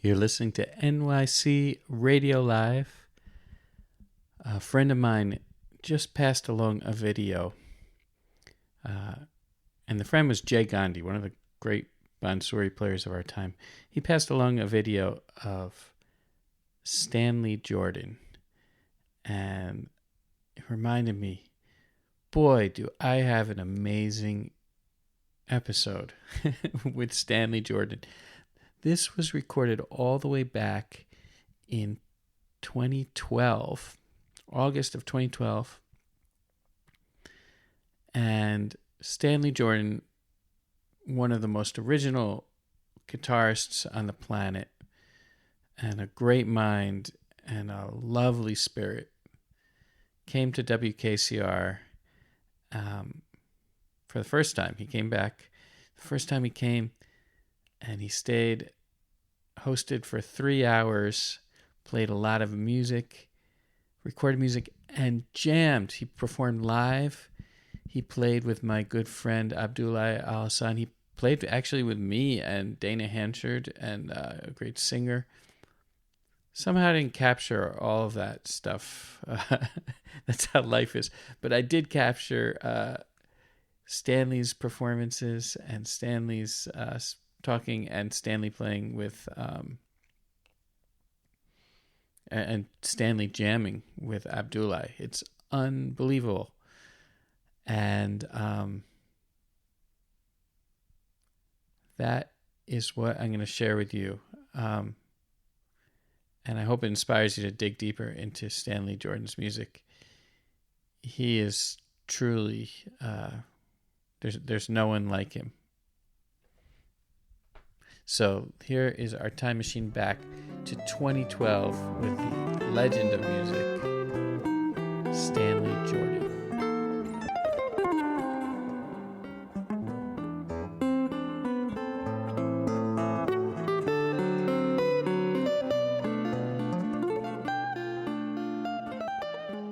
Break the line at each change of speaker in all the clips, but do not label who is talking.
You're listening to NYC Radio Live. A friend of mine just passed along a video. And the friend was Jay Gandhi, one of the great bansuri players of our time. He passed along a video of Stanley Jordan. And it reminded me, boy, do I have an amazing episode with Stanley Jordan. This was recorded all the way back in 2012, August of 2012. And Stanley Jordan, one of the most original guitarists on the planet, and a great mind and a lovely spirit, came to WKCR for the first time. He came back. The first time he came, and he stayed, hosted for 3 hours, played a lot of music, recorded music, and jammed. He performed live. He played with my good friend Abdoulaye Alhassane. He played actually with me and Dana Hanchard, and a great singer. Somehow I didn't capture all of that stuff. That's how life is. But I did capture Stanley's performances and Stanley's talking and Stanley playing with and Stanley jamming with Abdoulaye. It's unbelievable. And that is what I'm going to share with you. And I hope it inspires you to dig deeper into Stanley Jordan's music. He is truly, there's no one like him. So here is our time machine back to 2012 with the legend of music, Stanley Jordan.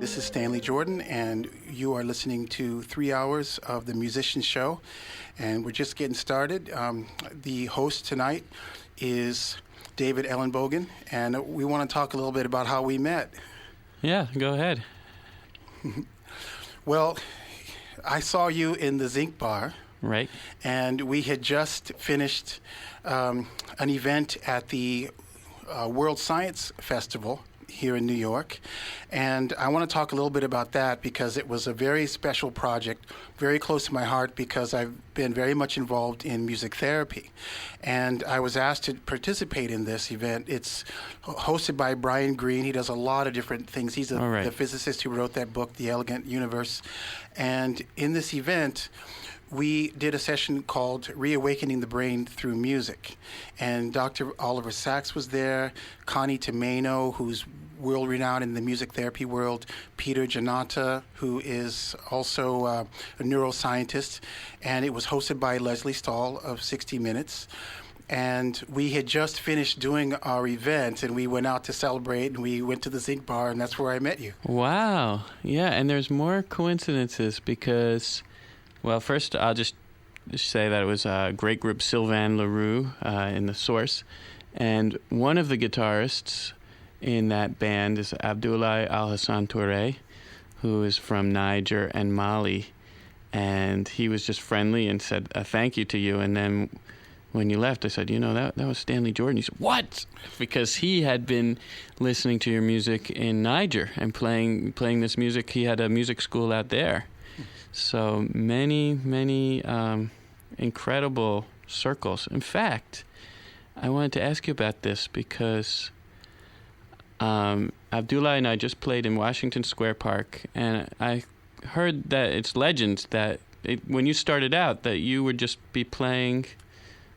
This is Stanley Jordan, and you are listening to 3 hours of The Musician Show, and we're just getting started. The host tonight is David Ellenbogen, and we want to talk a little bit about how we met.
Yeah, go ahead.
Well, I saw you in the Zinc Bar.
Right.
And we had just finished an event at the World Science Festival here in New York. And I want to talk a little bit about that because it was a very special project, very close to my heart because I've been very much involved in music therapy. And I was asked to participate in this event. It's hosted by Brian Greene. He does a lot of different things. He's the physicist who wrote that book, The Elegant Universe. And in this event, we did a session called Reawakening the Brain Through Music. And Dr. Oliver Sacks was there, Connie Tomeno, who's world-renowned in the music therapy world, Peter Janata, who is also a neuroscientist, and it was hosted by Leslie Stahl of 60 Minutes. And we had just finished doing our event, and we went out to celebrate, and we went to the Zinc Bar, and that's where I met you.
Wow. Yeah, and there's more coincidences because, well, first I'll just say that it was a great group, Sylvain Leroux in the Source, and one of the guitarists in that band is Abdoulaye Alhassane Touré, who is from Niger and Mali, and he was just friendly and said thank you to you. And then when you left, I said, that was Stanley Jordan. He said, what? Because he had been listening to your music in Niger and playing this music. He had a music school out there. So many incredible circles. In fact, I wanted to ask you about this because Abdoulaye and I just played in Washington Square Park, and I heard that it's legend that when you started out that you would just be playing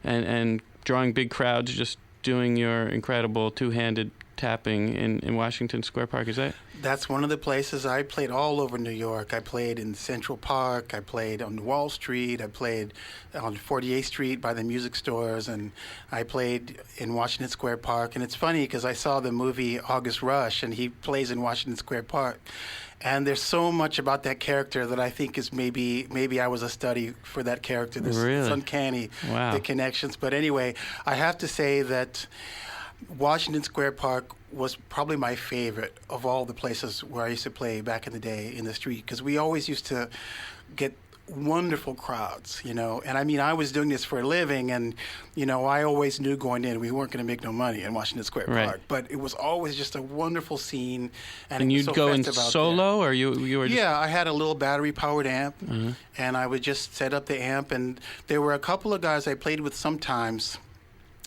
and drawing big crowds, just doing your incredible two-handed tapping in Washington Square Park. Is that?
That's one of the places. I played all over New York. I played in Central Park. I played on Wall Street. I played on 48th Street by the music stores. And I played in Washington Square Park. And it's funny because I saw the movie August Rush, and he plays in Washington Square Park. And there's so much about that character that I think is maybe I was a study for that character. It's uncanny,
wow.
The connections. But anyway, I have to say that Washington Square Park was probably my favorite of all the places where I used to play back in the day in the street, because we always used to get wonderful crowds, And I mean, I was doing this for a living, and, I always knew going in we weren't going to make no money in Washington Square Park. But it was always just a wonderful scene.
And you'd go in solo, or you were just...
Yeah, I had a little battery-powered amp, and I would just set up the amp. And there were a couple of guys I played with sometimes.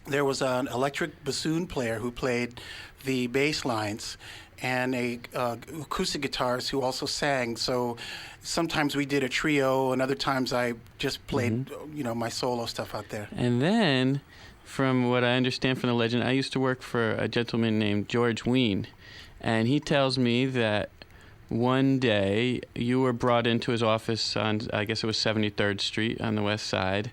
There was an electric bassoon player who played the bass lines, and a acoustic guitarist who also sang. So sometimes we did a trio, and other times I just played, my solo stuff out there.
And then, from what I understand from the legend, I used to work for a gentleman named George Ween, and he tells me that one day you were brought into his office on, I guess it was 73rd Street on the west side,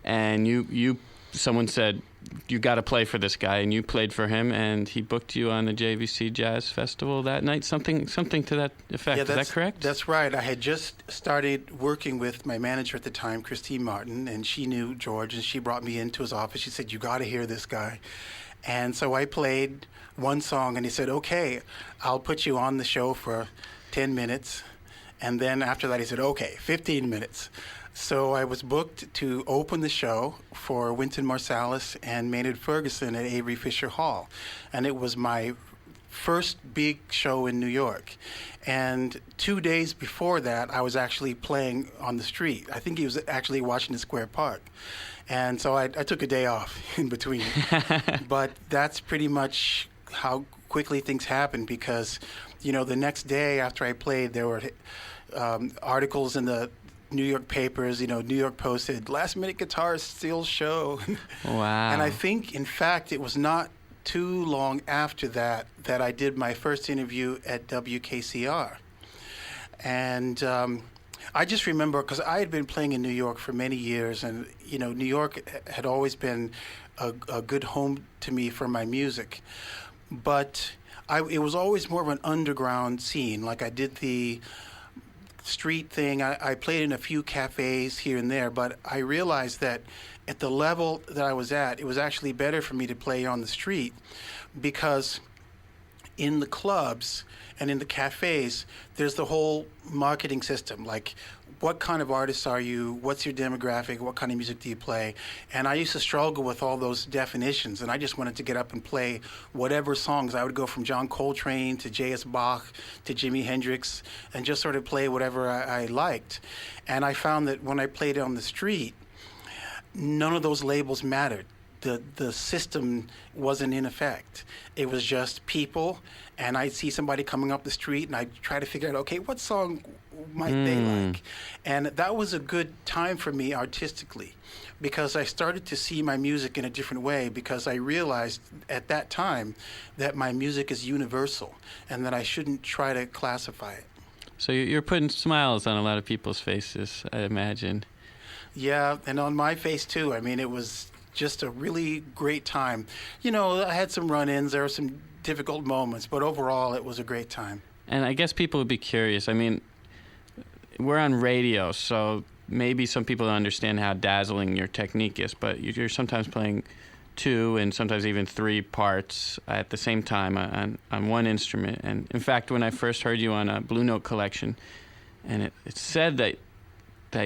and someone said, you got to play for this guy, and you played for him, and he booked you on the JVC Jazz Festival that night, something to that effect.
Yeah,
is that correct?
That's right. I had just started working with my manager at the time, Christine Martin, and she knew George, and she brought me into his office. She said, you got to hear this guy. And so I played one song, and he said, okay, I'll put you on the show for 10 minutes. And then after that, he said, okay, 15 minutes. So I was booked to open the show for Wynton Marsalis and Maynard Ferguson at Avery Fisher Hall. And it was my first big show in New York. And 2 days before that, I was actually playing on the street. I think he was actually Washington Square Park. And so I took a day off in between. But that's pretty much how quickly things happened, because, the next day after I played, there were articles in the New York papers, New York Post said, last-minute guitarist steals show.
Wow.
And I think, in fact, it was not too long after that I did my first interview at WKCR. And I just remember, because I had been playing in New York for many years, and, New York had always been a good home to me for my music. But it was always more of an underground scene. Like, I did the street thing. I played in a few cafes here and there, but I realized that at the level that I was at, it was actually better for me to play on the street, because in the clubs and in the cafes, there's the whole marketing system. Like, what kind of artist are you? What's your demographic? What kind of music do you play? And I used to struggle with all those definitions, and I just wanted to get up and play whatever songs. I would go from John Coltrane to J.S. Bach to Jimi Hendrix, and just sort of play whatever I liked. And I found that when I played on the street, none of those labels mattered. The system wasn't in effect. It was just people, and I'd see somebody coming up the street, and I'd try to figure out, okay, what song might they like? And that was a good time for me artistically, because I started to see my music in a different way, because I realized at that time that my music is universal and that I shouldn't try to classify it.
So you're putting smiles on a lot of people's faces, I imagine.
Yeah, and on my face too. I mean, it was just a really great time. I had some run-ins, there were some difficult moments, but overall it was a great time.
And I guess people would be curious. I mean, we're on radio, so maybe some people don't understand how dazzling your technique is, but you're sometimes playing 2 and sometimes even 3 parts at the same time on one instrument. And in fact, when I first heard you on a Blue Note collection, and it said that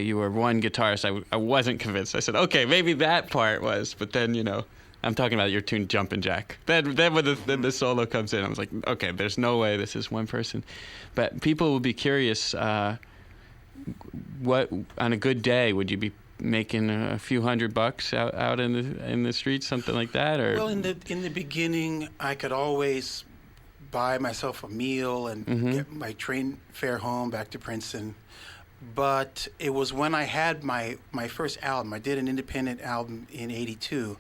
you were one guitarist, I wasn't convinced. I said, okay, maybe that part was, but then, I'm talking about your tune Jumpin' Jack. Then when the solo comes in, I was like, okay, there's no way this is one person. But people will be curious, what on a good day would you be making a few $100 out in the streets, something like that? Or
well, in the beginning, I could always buy myself a meal and get my train fare home back to Princeton. But it was when I had my first album. I did an independent album in '82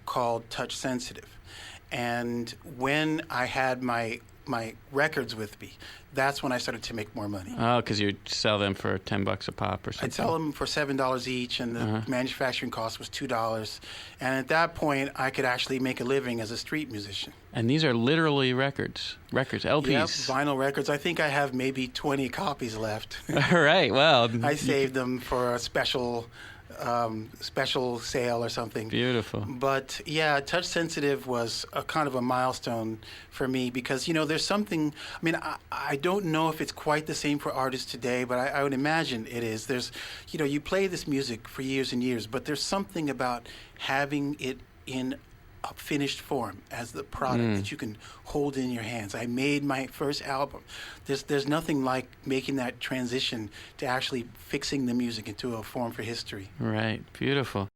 called Touch Sensitive. And when I had my records with me, that's when I started to make more money.
Oh, because you'd sell them for $10 a pop or something?
I'd sell them for $7 each, and the manufacturing cost was $2. And at that point, I could actually make a living as a street musician.
And these are literally records, LPs.
Yep, vinyl records. I think I have maybe 20 copies left.
All right, well.
I saved them for a special special sale or something.
Beautiful.
But yeah, Touch Sensitive was a kind of a milestone for me because, there's something, I don't know if it's quite the same for artists today, but I would imagine it is. There's, you play this music for years and years, but there's something about having it in a finished form as the product that you can hold in your hands. I made my first album. There's nothing like making that transition to actually fixing the music into a form for history.
Right. Beautiful.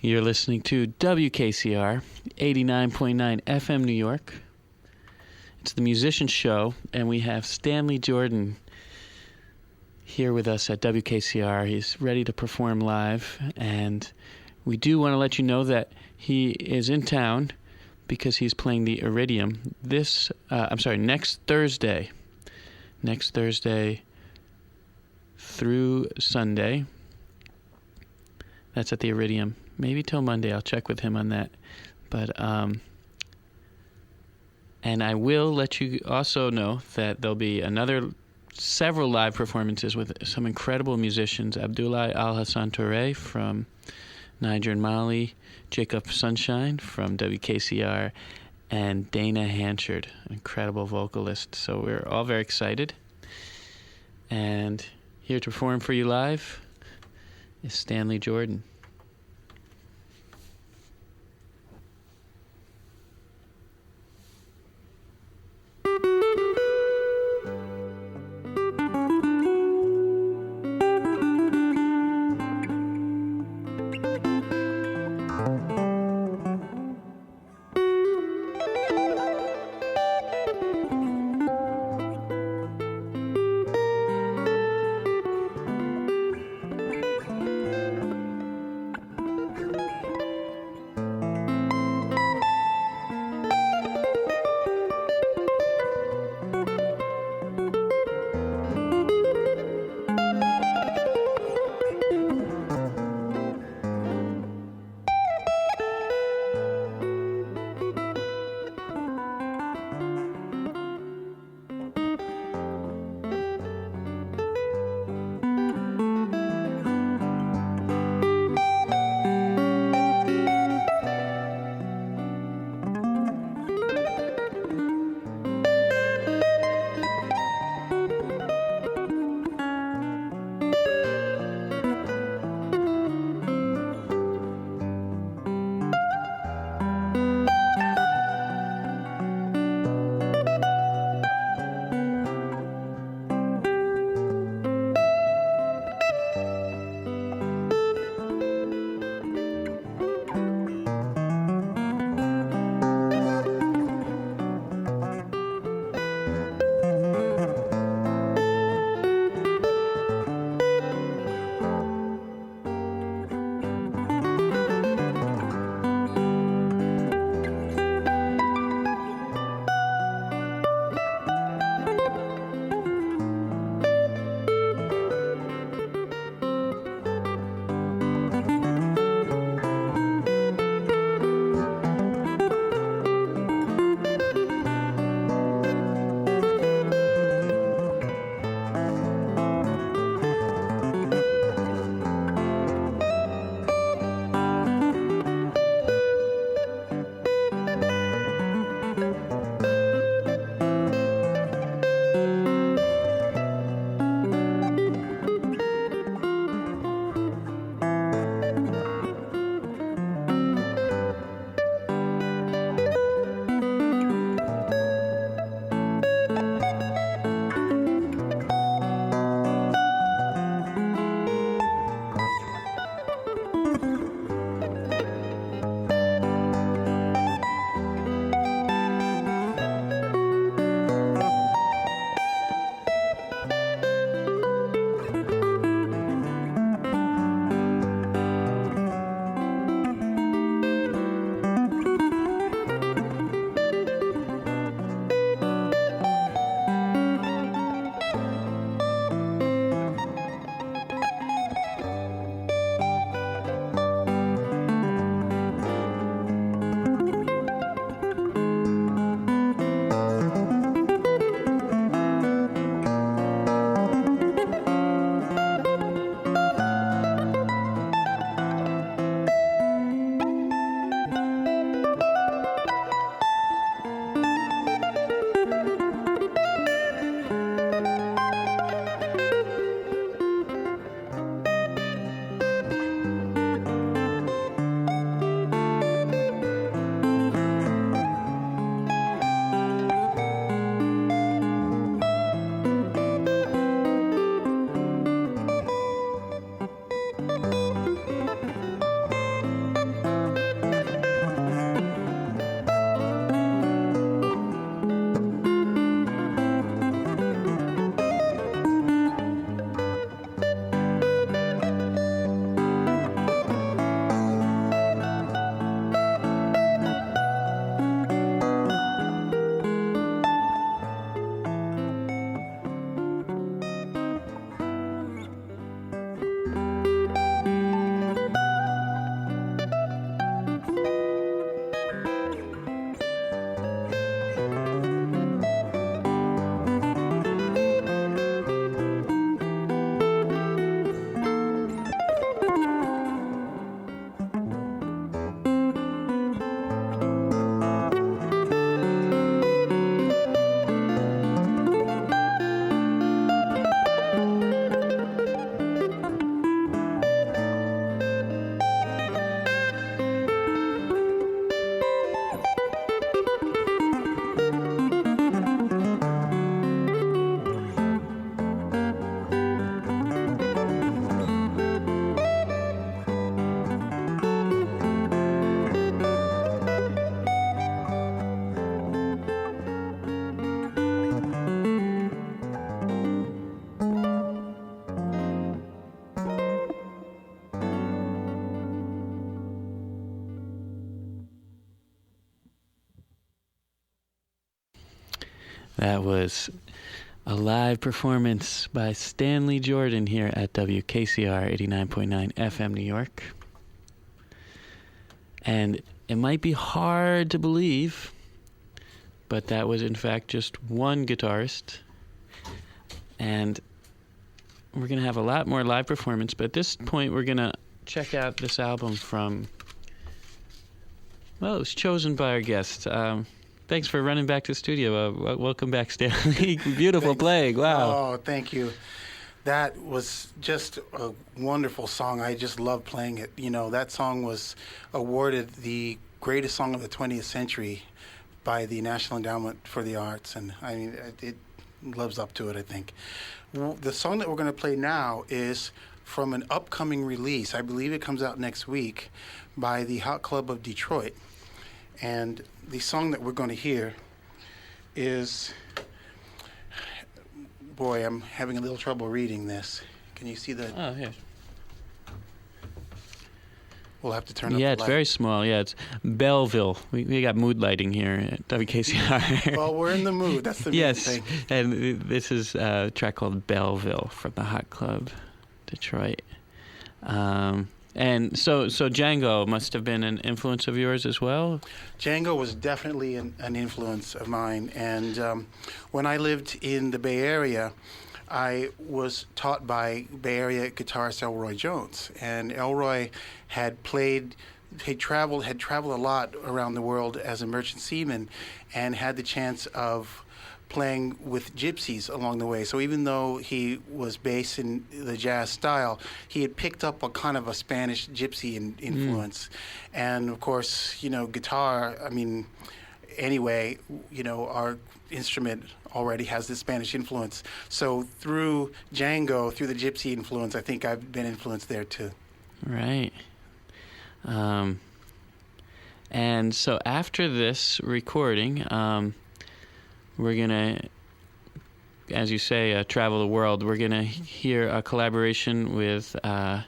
You're listening to WKCR 89.9 FM New York. It's the Musician Show, and we have Stanley Jordan here with us at WKCR. He's ready to perform live, and we do want to let you know that he is in town because he's playing the Iridium next Thursday through Sunday. That's at the Iridium. Maybe till Monday. I'll check with him on that. But and I will let you also know that there'll be several live performances with some incredible musicians. Abdoulaye Alhassane from Niger and Mali, Jacob Sunshine from WKCR, and Dana Hanchard, an incredible vocalist. So we're all very excited. And here to perform for you live is Stanley Jordan. That was a live performance by Stanley Jordan here at WKCR 89.9 FM New York. And it might be hard to believe, but that was in fact just one guitarist. And we're going to have a lot more live performance, but at this point we're going to check out this album from, well, it was chosen by our guest. Thanks for running back to the studio. Welcome back, Stanley. Beautiful playing. Wow.
Oh, thank you. That was just a wonderful song. I just love playing it. You know, that song was awarded the greatest song of the 20th century by the National Endowment for the Arts, and I mean, it lives up to it, I think. The song that we're going to play now is from an upcoming release. I believe it comes out next week by the Hot Club of Detroit. And the song that we're going to hear is, boy, I'm having a little trouble reading this. Can you see the?
Oh, yeah.
We'll have to turn up
Yeah,
the
it's
light.
very small. Yeah, it's Belleville. We got mood lighting here at WKCR.
Well, we're in the mood. That's the main
Yes,
thing.
and this is a track called Belleville from the Hot Club Detroit. And so Django must have been an influence of yours as well?
Django was definitely an influence of mine. And when I lived in the Bay Area, I was taught by Bay Area guitarist Elroy Jones. And Elroy had traveled a lot around the world as a merchant seaman and had the chance of playing with gypsies along the way. So even though he was based in the jazz style, he had picked up a kind of a Spanish gypsy influence. And of course, you know, guitar, I mean, anyway, you know, our instrument already has this Spanish influence. So through Django, through the gypsy influence, I think I've been influenced there too.
Right. And so after this recording, we're going to, as you say, travel the world. We're going to hear a collaboration with Abdoulaye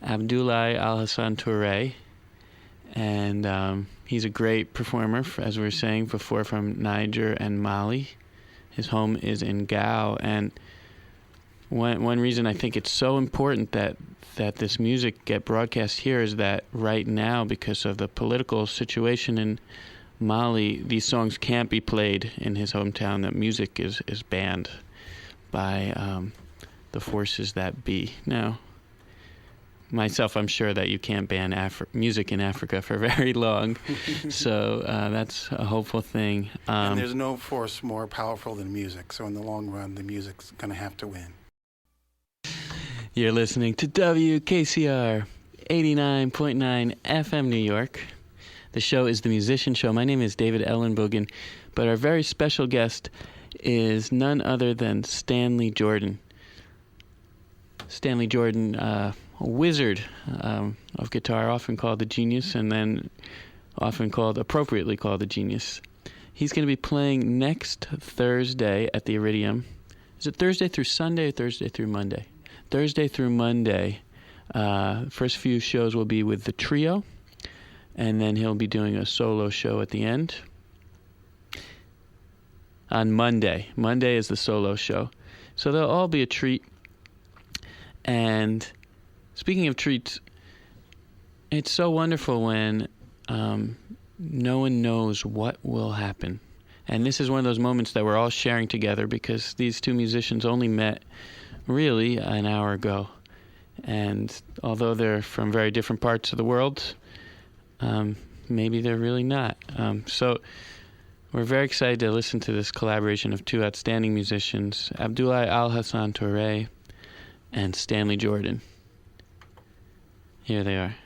Alhassane Touré. And he's a great performer, as we were saying before, from Niger and Mali. His home is in Gao. And one reason I think it's so important that this music get broadcast here is that right now, because of the political situation in Mali, these songs can't be played in his hometown. That music is banned by the forces that be. Now, myself, I'm sure that you can't ban music in Africa for very long. So that's a hopeful thing.
And there's no force more powerful than music. So in the long run, the music's going to have to win.
You're listening to WKCR 89.9 FM New York. The show is The Musician Show. My name is David Ellenbogen, but our very special guest is none other than Stanley Jordan. Stanley Jordan, a wizard of guitar, often called the genius, and then appropriately called the genius. He's going to be playing next Thursday at the Iridium. Is it Thursday through Sunday or Thursday through Monday? Thursday through Monday. First few shows will be with the trio, and then he'll be doing a solo show at the end. On Monday. Monday is the solo show. So they'll all be a treat. And speaking of treats, it's so wonderful when no one knows what will happen. And this is one of those moments that we're all sharing together, because these two musicians only met really an hour ago. And although they're from very different parts of the world, maybe they're really not. So we're very excited to listen to this collaboration of two outstanding musicians, Abdoulaye Alhassane Touré and Stanley Jordan. Here they are.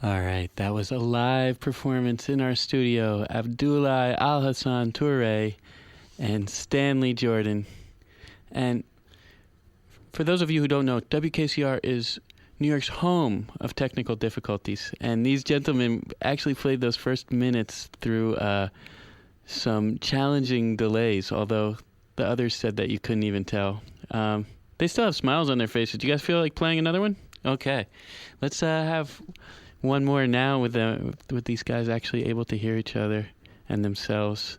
All right, that was a live performance in our studio. Abdoulaye Alhassane Touré and Stanley Jordan. And for those of you who don't know, WKCR is New York's home of technical difficulties. And these gentlemen actually played those first minutes through some challenging delays, although the others said that you couldn't even tell. They still have smiles on their faces. Do you guys feel like playing another one? Okay. Let's have one more now with these guys actually able to hear each other and themselves.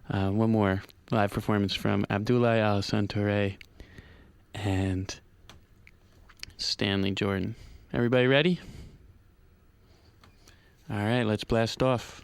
One more live performance from Abdoulaye Alhassane and Stanley Jordan. Everybody ready? All right, let's blast off.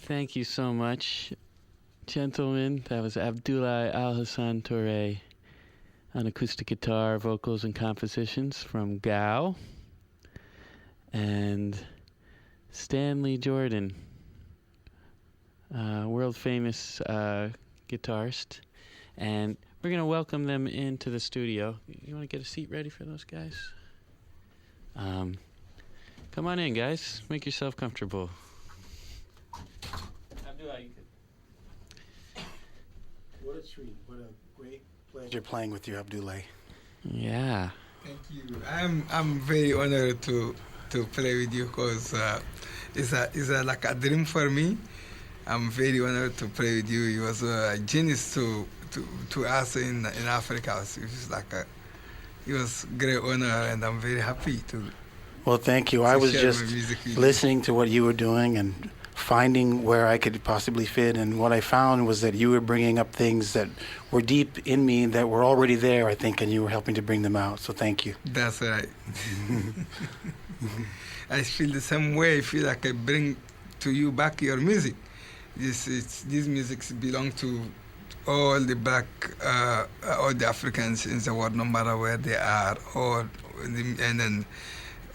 Thank you so much, gentlemen. That was Abdoulaye Alhassane Touré on acoustic guitar, vocals, and compositions from Gao. And Stanley Jordan, world-famous guitarist. And we're going to welcome them into the studio. You want to get a seat ready for those guys? Come on in, guys. Make yourself comfortable.
What a treat. What a great pleasure playing with you, Abdoulaye.
Yeah.
Thank you. I'm very honored to play with you because it's like a dream for me. I'm very honored to play with you. You was a genius to us in Africa. It was great honor, and I'm very happy to.
Well, thank you. I was just listening to what you were doing and finding where I could possibly fit, and what I found was that you were bringing up things that were deep in me that were already there, I think, and you were helping to bring them out. So thank you.
That's right. I feel the same way. I feel like I bring to you back your music. These music belong to all the black, all the Africans in the world, no matter where they are, and then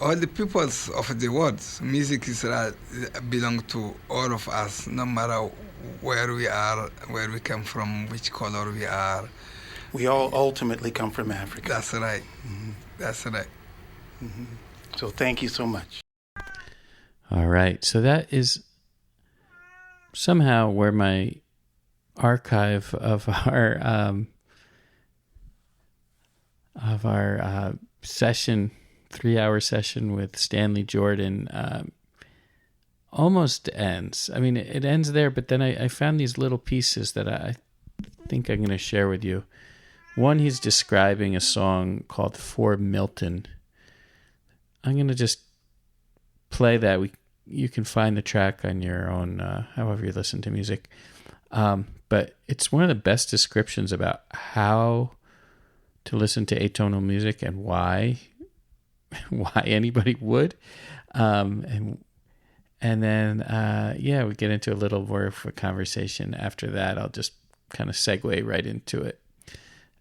all the peoples of the world. Music is belong to all of us, no matter where we are, where we come from, which color we are.
We all ultimately come from Africa.
That's right. Mm-hmm. That's right.
Mm-hmm. So thank you so much.
All right. So that is somehow where my archive of our session, 3-hour session with Stanley Jordan, almost ends. I mean, it ends there, but then I found these little pieces that I think I'm going to share with you. One, he's describing a song called For Milton. I'm going to just play that. You can find the track on your own, however you listen to music. But it's one of the best descriptions about how to listen to atonal music and why anybody would. And then, we get into a little more of a conversation after that. I'll just kind of segue right into it.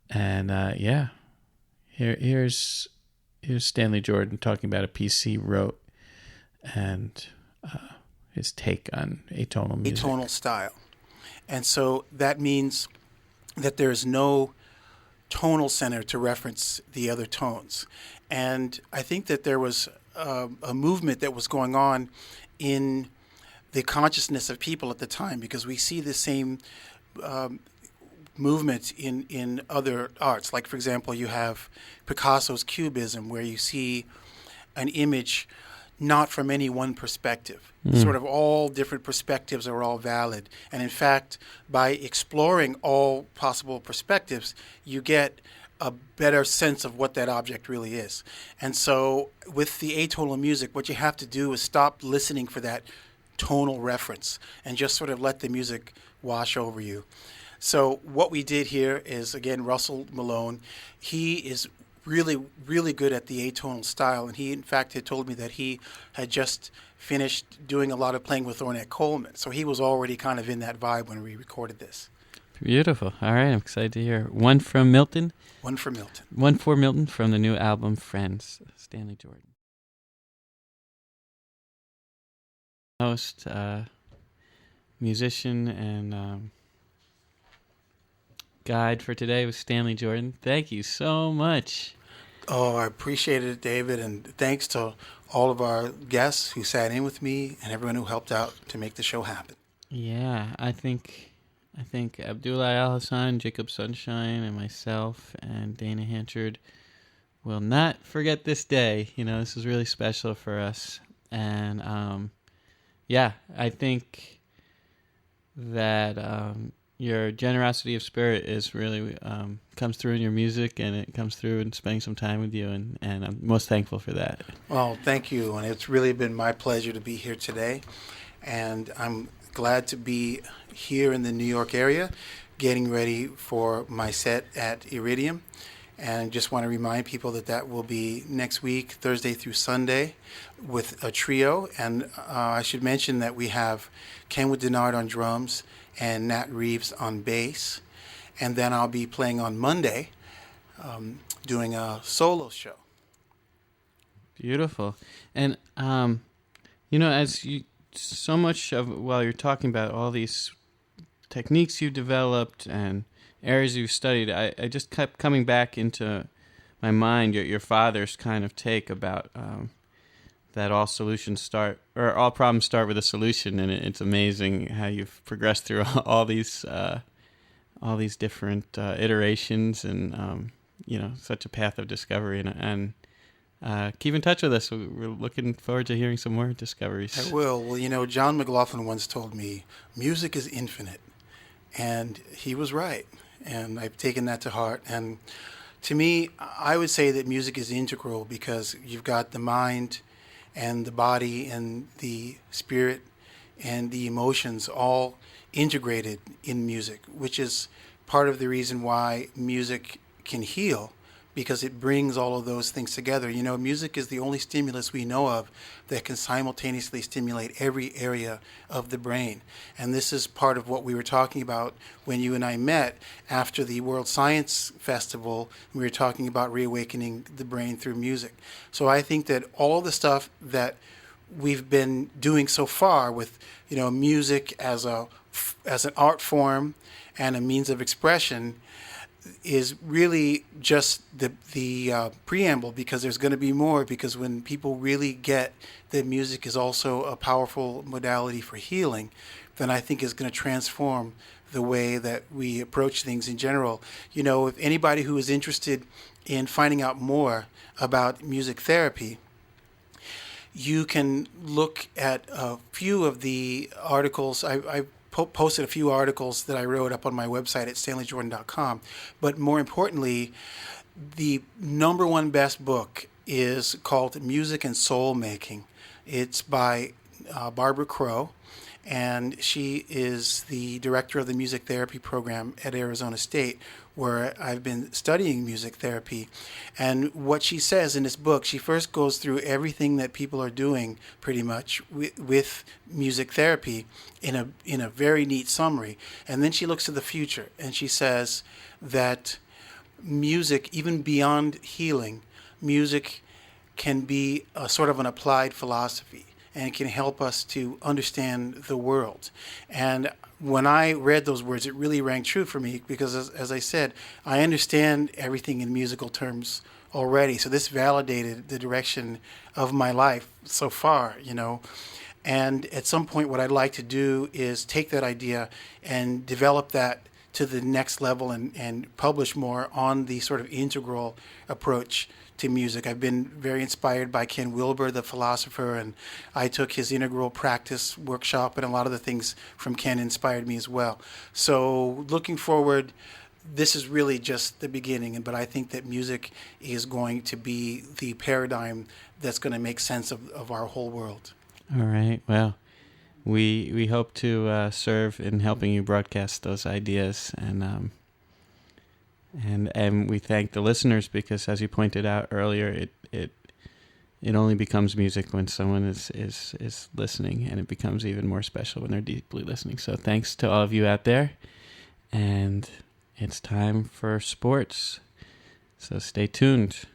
And, here's Stanley Jordan talking about a piece he wrote and his take on atonal music.
Atonal style. And so that means that there's no tonal center to reference the other tones. And I think that there was a movement that was going on in the consciousness of people at the time, because we see the same movement in other arts. Like, for example, you have Picasso's Cubism, where you see an image not from any one perspective. Sort of all different perspectives are all valid. And in fact, by exploring all possible perspectives, you get a better sense of what that object really is. And so with the atonal music, what you have to do is stop listening for that tonal reference and just sort of let the music wash over you. So what we did here is, again, Russell Malone, he is really, really good at the atonal style. And he, in fact, had told me that he had just finished doing a lot of playing with Ornette Coleman. So he was already kind of in that vibe when we recorded this.
Beautiful. All right, I'm excited to hear. One from Milton?
One for Milton.
One for Milton from the new album, Friends, Stanley Jordan. Host, musician, and guide for today was Stanley Jordan. Thank you so much.
Oh, I appreciate it, David, and thanks to all of our guests who sat in with me and everyone who helped out to make the show happen.
Yeah, I think Abdoulaye Alhassane, Jacob Sunshine, and myself and Dana Hanchard will not forget this day. You know, this is really special for us. And, I think that your generosity of spirit is really comes through in your music, and it comes through in spending some time with you, and I'm most thankful for that.
Well, thank you, and it's really been my pleasure to be here today, and I'm glad to be here in the New York area, getting ready for my set at Iridium, And just want to remind people that that will be next week, Thursday through Sunday, with a trio. And I should mention that we have Kenwood Denard on drums and Nat Reeves on bass. And then I'll be playing on Monday, doing a solo show.
Beautiful. And, as you, so much of, while you're talking about all these techniques you developed and areas you've studied, I just kept coming back into my mind your father's kind of take about that all problems start with a solution, and it's amazing how you've progressed through all these different iterations and such a path of discovery, and keep in touch with us. We're looking forward to hearing some more discoveries.
I will. Well, John McLaughlin once told me, music is infinite. And he was right. And I've taken that to heart. And to me, I would say that music is integral because you've got the mind and the body and the spirit and the emotions all integrated in music, which is part of the reason why music can heal, because it brings all of those things together. Music is the only stimulus we know of that can simultaneously stimulate every area of the brain. And this is part of what we were talking about when you and I met after the World Science Festival. We were talking about reawakening the brain through music. So I think that all of the stuff that we've been doing so far with, music as an art form and a means of expression is really just the preamble, because there's going to be more, because when people really get that music is also a powerful modality for healing, then I think it's going to transform the way that we approach things in general. If anybody who is interested in finding out more about music therapy, you can look at a few of the articles. I posted a few articles that I wrote up on my website at stanleyjordan.com. But more importantly, the number one best book is called Music and Soul Making. It's by Barbara Crow, and she is the director of the music therapy program at Arizona State, where I've been studying music therapy. And what she says in this book, she first goes through everything that people are doing pretty much with music therapy in a very neat summary. And then she looks to the future, and she says that music, even beyond healing, music can be a sort of an applied philosophy, and it can help us to understand the world. And when I read those words, it really rang true for me, because as I said, I understand everything in musical terms already. So this validated the direction of my life so far, And at some point, what I'd like to do is take that idea and develop that to the next level and publish more on the sort of integral approach to music. I've been very inspired by Ken Wilber, the philosopher, and I took his integral practice workshop, and a lot of the things from Ken inspired me as well. So looking forward, this is really just the beginning, but I think that music is going to be the paradigm that's going to make sense of our whole world.
All right. Well, we hope to serve in helping you broadcast those ideas, and we thank the listeners, because, as you pointed out earlier, it only becomes music when someone is listening, and it becomes even more special when they're deeply listening. So thanks to all of you out there, and it's time for sports. So stay tuned.